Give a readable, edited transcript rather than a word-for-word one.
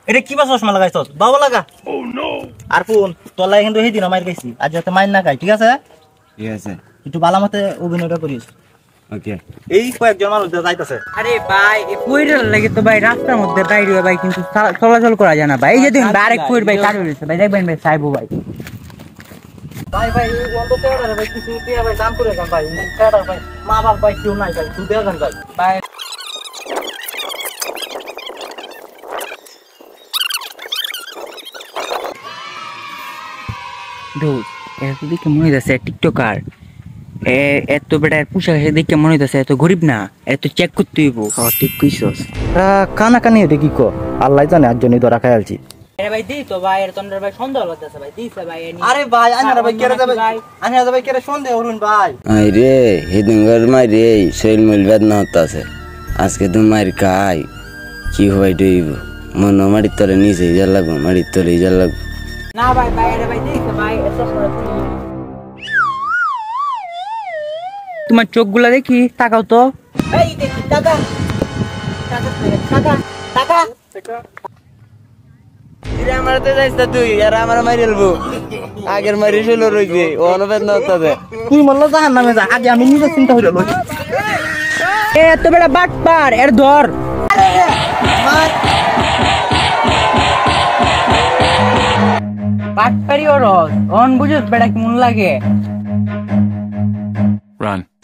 এটা কি বা চশমা লাগাইছস বাবা লাগা আর কোন তোর লাগে কিন্তু সেইদিন মাইর খাইছি আজ যাতে মাইর না খাই ঠিক আছে একটু ভালো মতে অভিনয়টা করিস ওকে এই কয়েকজন মানুষ যাইতাছে আরে ভাই এই কুইরের লাগে তো ভাই রাস্তার মধ্যে বাইরে ভাই কিন্তু চলাচল করা যায় না ভাই এই যে দিন আরেক কুইর ভাই কাট হইছে ভাই দেখবেন ভাই সাইবো ভাই ভাই ভাই এই বন্ধ তেড়া ভাই কিছু টিয়া ভাই দাম করে দেন ভাই তেড়া ভাই মা বাপ ভাই কেউ নাই ভাই তুই দেন ভাই ভাই দোস এত দেখে মনে হইতাছে টিকটকার এত বেটা পোশাক দেখে মনে হইতাছে এত গরিব না এত চেক করতে হইব ঠিক কইছস কানা কানি এটা কি কো আল্লাহ জানে আর জন্যই ধরা খাই আলছি আরে ভাই দি তো ভাই এর তন্ডর ভাই সন্দেহ লাগতেছে ভাই দিছে ভাই আরে ভাই আনারা ভাই কেরে যাবে আনারা ভাই কেরে সন্দেহ হরুন ভাই আরে হেদিনগর মারি শৈল মইল বেদনা হতাছে আজকে তো মারি খাই কি হয় ডইব মন মারি তলে নিচে যা লাগবো মারি তলে যা লাগবো না ভাই ভাই আরে ভাই দিছে ভাই এত করে তোমার চোখগুলা দেখি তাকাও তো এই দেখি টাকা টাকা টাকা টাকা ইরে আমারতে যাইছ না তুই আর আমার মারি লবো আগের মারি শৈল রইছে ও বেদনা হতাছে তুই মল্ল জাহান নামে যা আগে আমি নিজে চিন্তা হইল লই এত বেটা বাটপার এর ধর বাটপারি ওর অন বুঝছ বেটা কেমন লাগে Run.